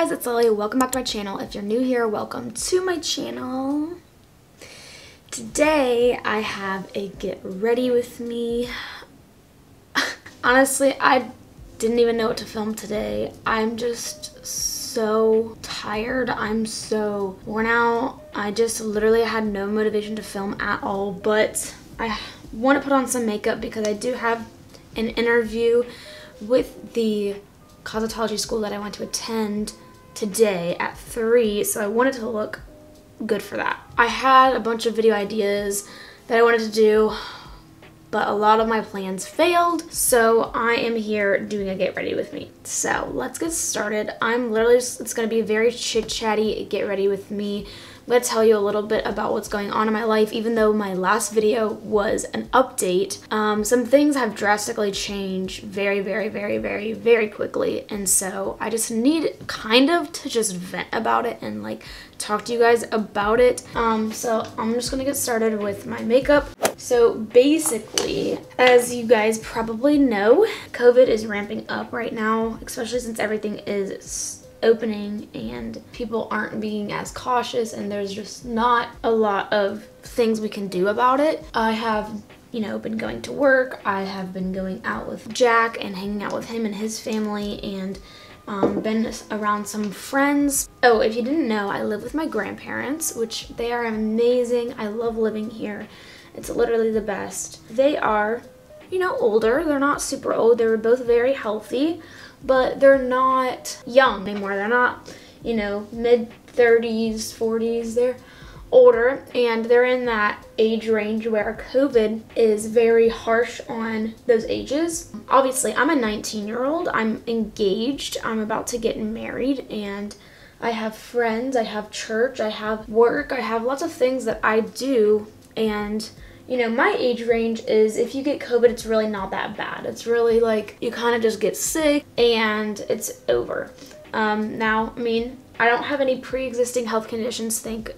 guys, it's Lily. Welcome back to my channel. If you're new here, welcome to my channel. Today I have a get ready with me. Honestly, I didn't even know what to film today. I'm just so tired. I'm so worn out. I just literally had no motivation to film at all, but I want to put on some makeup because I do have an interview with the cosmetology school that I went to attend today at 3, so I wanted to look good for that. I had a bunch of video ideas that I wanted to do, but a lot of my plans failed, so I am here doing a get ready with me. So let's get started. It's gonna be a very chit-chatty get ready with me. I'm going to tell you a little bit about what's going on in my life. Even though my last video was an update, some things have drastically changed very quickly, and so I just need kind of to just vent about it and like talk to you guys about it. So I'm just gonna get started with my makeup. So basically, as you guys probably know, COVID is ramping up right now, especially since everything is opening and people aren't being as cautious, and there's just not a lot of things we can do about it. I have, been going to work. I have been going out with Jack and hanging out with him and his family, and been around some friends. Oh, if you didn't know, I live with my grandparents, which they are amazing. I love living here. It's literally the best. They are, older. They're not super old. They're both very healthy, but they're not young anymore. They're not, mid-30s, 40s. They're older, and they're in that age range where COVID is very harsh on those ages. Obviously, I'm a 19-year-old. I'm engaged. I'm about to get married, and I have friends. I have church. I have work. I have lots of things that I do, and my age range is, if you get COVID, it's really not that bad. It's really like you kind of just get sick and it's over. Now, I don't have any pre-existing health conditions, thank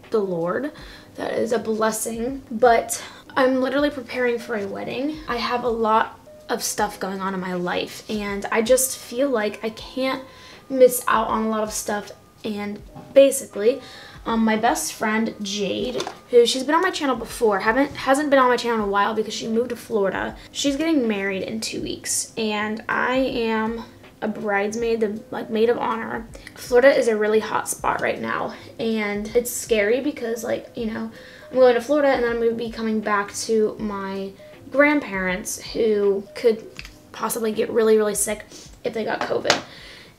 the Lord. That is a blessing. But I'm literally preparing for a wedding. I have a lot of stuff going on in my life, and I just feel like I can't miss out on a lot of stuff. And basically, my best friend Jade, who she's been on my channel before, hasn't been on my channel in a while because she moved to Florida. She's getting married in 2 weeks, and I am a bridesmaid, the maid of honor. Florida is a really hot spot right now, and it's scary because I'm going to Florida, and then I'm going to be coming back to my grandparents, who could possibly get really sick if they got COVID.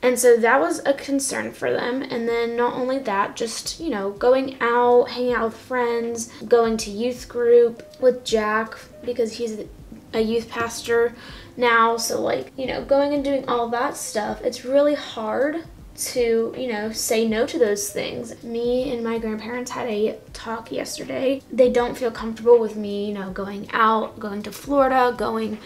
And so that was a concern for them. And then not only that, just, going out, hanging out with friends, going to youth group with Jack because he's a youth pastor now. So going and doing all that stuff, it's really hard to, say no to those things. Me and my grandparents had a talk yesterday. They don't feel comfortable with me, going out, going to Florida, going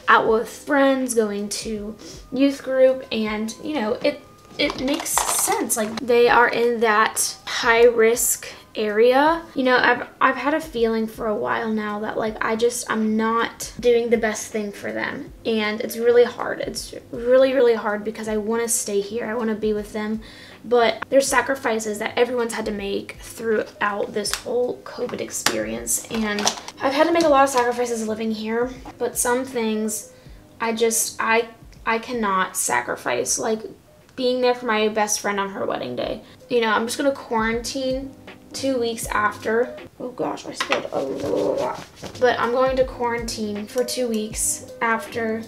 out with friends, going to youth group, and it makes sense. They are in that high risk area. I've had a feeling for a while now that I'm not doing the best thing for them, and it's really hard. It's really hard because I want to stay here. I want to be with them, but there's sacrifices that everyone's had to make throughout this whole COVID experience, and I've had to make a lot of sacrifices living here, but some things I cannot sacrifice, like being there for my best friend on her wedding day. I'm just gonna quarantine 2 weeks after. Oh gosh, I spilled a lot. But I'm going to quarantine for 2 weeks after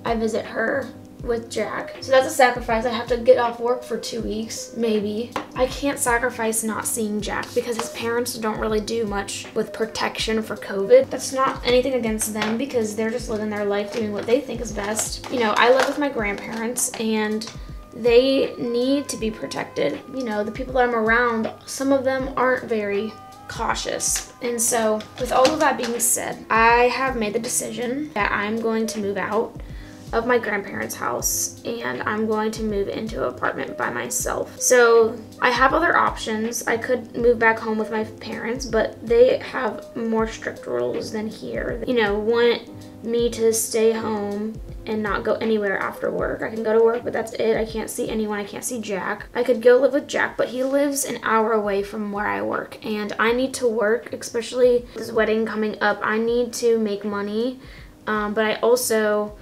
I visit her with Jack. So that's a sacrifice. I have to get off work for 2 weeks, maybe. I can't sacrifice not seeing Jack because his parents don't really do much with protection for COVID. That's not anything against them because they're just living their life doing what they think is best. I live with my grandparents, and they need to be protected. The people that I'm around, some of them aren't very cautious. And so with all of that being said, I have made the decision that I'm going to move out of my grandparents' house, and I'm going to move into an apartment by myself. So I have other options. I could move back home with my parents, but they have more strict rules than here. Want me to stay home and not go anywhere after work. I can go to work, but that's it. I can't see anyone. I can't see Jack. I could go live with Jack, but he lives an hour away from where I work, and I need to work, especially this wedding coming up. I need to make money, but I also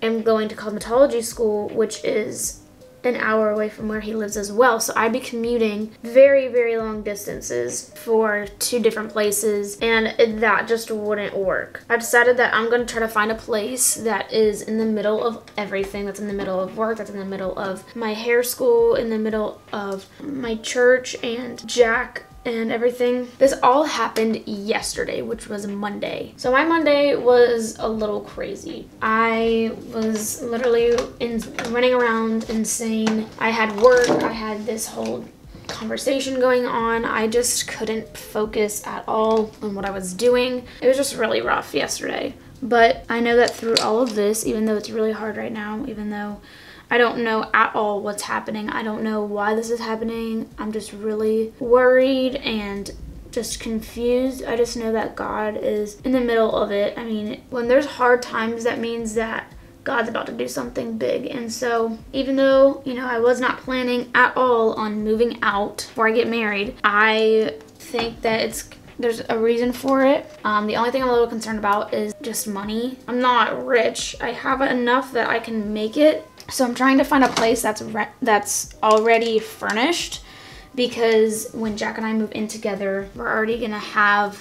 am going to cosmetology school, which is an hour away from where he lives as well. So I'd be commuting very, very long distances for 2 different places, and that just wouldn't work. I decided that I'm going to try to find a place that is in the middle of everything. That's in the middle of work, that's in the middle of my hair school, in the middle of my church and Jack and everything. This all happened yesterday, which was Monday. So my Monday was a little crazy. I was literally running around insane. I had work, I had this whole conversation going on. I just couldn't focus at all on what I was doing. It was just really rough yesterday. But I know that through all of this, even though it's really hard right now, even though I don't know at all what's happening, I don't know why this is happening, I'm just really worried and just confused. I just know that God is in the middle of it. I mean, when there's hard times, that means that God's about to do something big. And so even though, you know, I was not planning at all on moving out before I get married, I think that there's a reason for it. The only thing I'm a little concerned about is just money. I'm not rich. I have enough that I can make it. So I'm trying to find a place that's already furnished, because when Jack and I move in together, we're already gonna have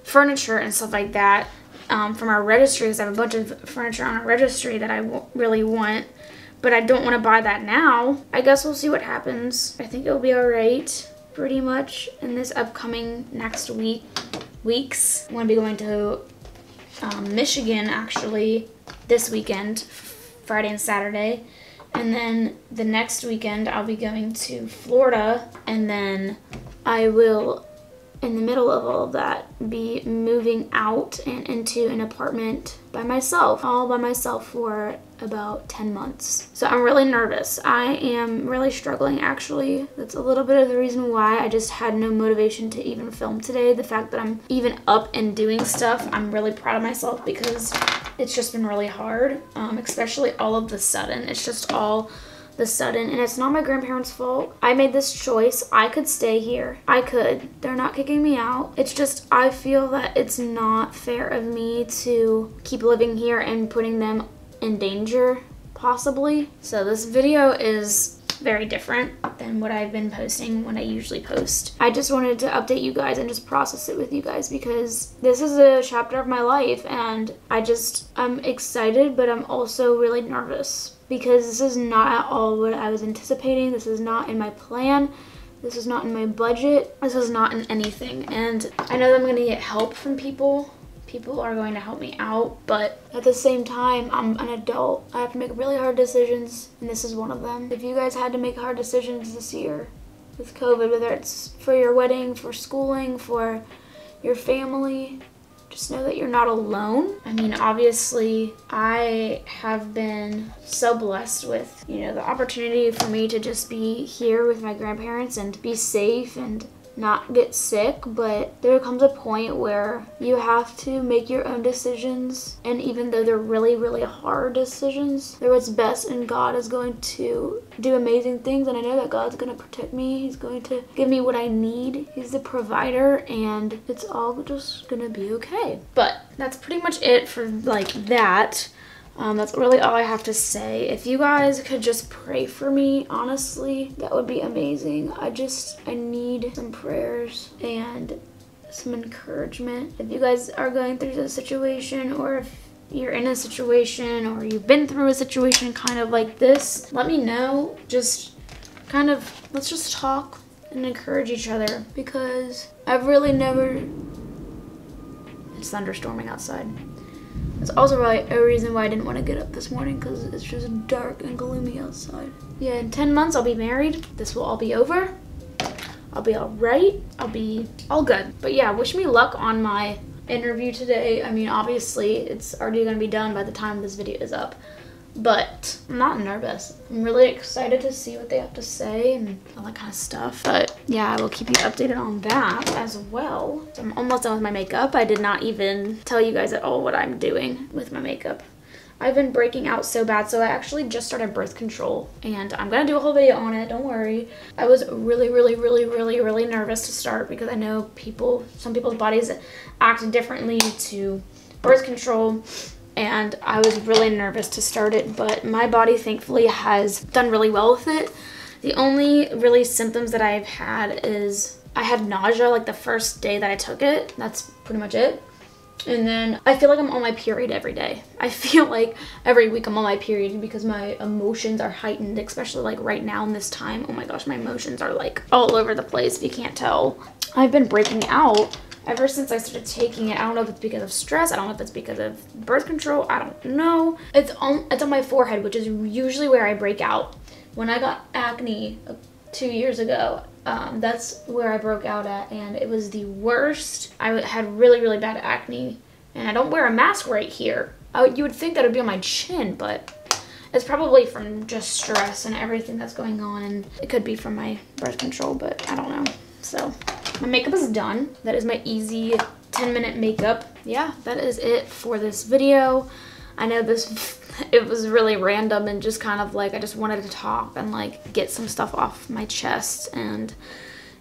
furniture and stuff like that from our registry, because I have a bunch of furniture on our registry that I really want, but I don't want to buy that now. I guess we'll see what happens. I think it'll be all right pretty much in this upcoming next weeks. I'm gonna be going to Michigan actually this weekend, Friday and Saturday, and then the next weekend I'll be going to Florida, and then I will, in the middle of all of that, be moving out and into an apartment by myself, all by myself for about 10 months. So I'm really nervous. I am really struggling actually. That's a little bit of the reason why I just had no motivation to even film today. The fact that I'm even up and doing stuff, I'm really proud of myself, because it's just been really hard, especially all of the sudden. It's just all the sudden, and it's not my grandparents' fault. I made this choice. I could stay here. I could. They're not kicking me out. It's just, I feel that it's not fair of me to keep living here and putting them in danger, possibly. So this video is very different than what I've been posting when I usually post. I just wanted to update you guys and just process it with you guys, because this is a chapter of my life, and I'm excited, but I'm also really nervous, because this is not at all what I was anticipating. This is not in my plan. This is not in my budget. This is not in anything. And I know that I'm gonna get help from people. People are going to help me out, but at the same time, I'm an adult. I have to make really hard decisions, and this is one of them. If you guys had to make hard decisions this year with COVID, whether it's for your wedding, for schooling, for your family, just know that you're not alone. I mean, obviously, I have been so blessed with, you know, the opportunity for me to just be here with my grandparents and be safe and not get sick, but there comes a point where you have to make your own decisions, and even though they're really, really hard decisions, they're what's best, and God is going to do amazing things, and I know that God's going to protect me. He's going to give me what I need. He's the provider, and it's all just gonna be okay. But that's pretty much it for like that. That's really all I have to say. If you guys could just pray for me, honestly, that would be amazing. I need some prayers and some encouragement. If you guys are going through this situation, or if you're in a situation, or you've been through a situation kind of like this, let me know. Just kind of, let's just talk and encourage each other, because I've really never... It's thunderstorming outside. That's also a reason why I didn't want to get up this morning, because it's just dark and gloomy outside. Yeah, in 10 months I'll be married. This will all be over. I'll be all right. I'll be all good. But yeah, wish me luck on my interview today. I mean, obviously it's already going to be done by the time this video is up, but I'm not nervous. I'm really excited to see what they have to say and all that kind of stuff. But yeah, I will keep you updated on that as well. So I'm almost done with my makeup. I did not even tell you guys at all what I'm doing with my makeup. I've been breaking out so bad, so I actually just started birth control, and I'm gonna do a whole video on it, don't worry. I was really nervous to start because I know some people's bodies act differently to birth control, and I was really nervous to start it, but my body thankfully has done really well with it. The only really symptoms that I've had is I had nausea like the first day that I took it. That's pretty much it. And then I feel like I'm on my period every day. I feel like every week I'm on my period because my emotions are heightened, especially like right now in this time. Oh my gosh, my emotions are like all over the place if you can't tell. I've been breaking out ever since I started taking it. I don't know if it's because of stress. I don't know if it's because of birth control. I don't know. It's on my forehead, which is usually where I break out. When I got acne 2 years ago, that's where I broke out at, and it was the worst. I had really bad acne, and I don't wear a mask right here. You would think that it would be on my chin, but it's probably from just stress and everything that's going on, and it could be from my birth control, but I don't know. So my makeup is done. That is my easy 10-minute makeup. Yeah, that is it for this video. I know it was really random and just kind of like I just wanted to talk and like get some stuff off my chest, and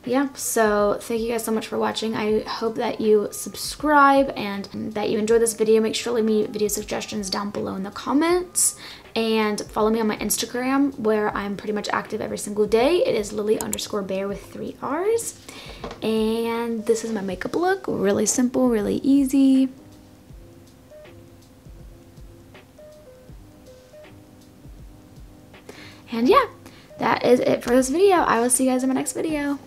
yeah, so thank you guys so much for watching. I hope that you subscribe and that you enjoy this video. Make sure to leave me video suggestions down below in the comments, and follow me on my Instagram where I'm pretty much active every single day. It is Lily_Bear with 3 R's, and this is my makeup look. Really simple, really easy. And yeah, that is it for this video. I will see you guys in my next video.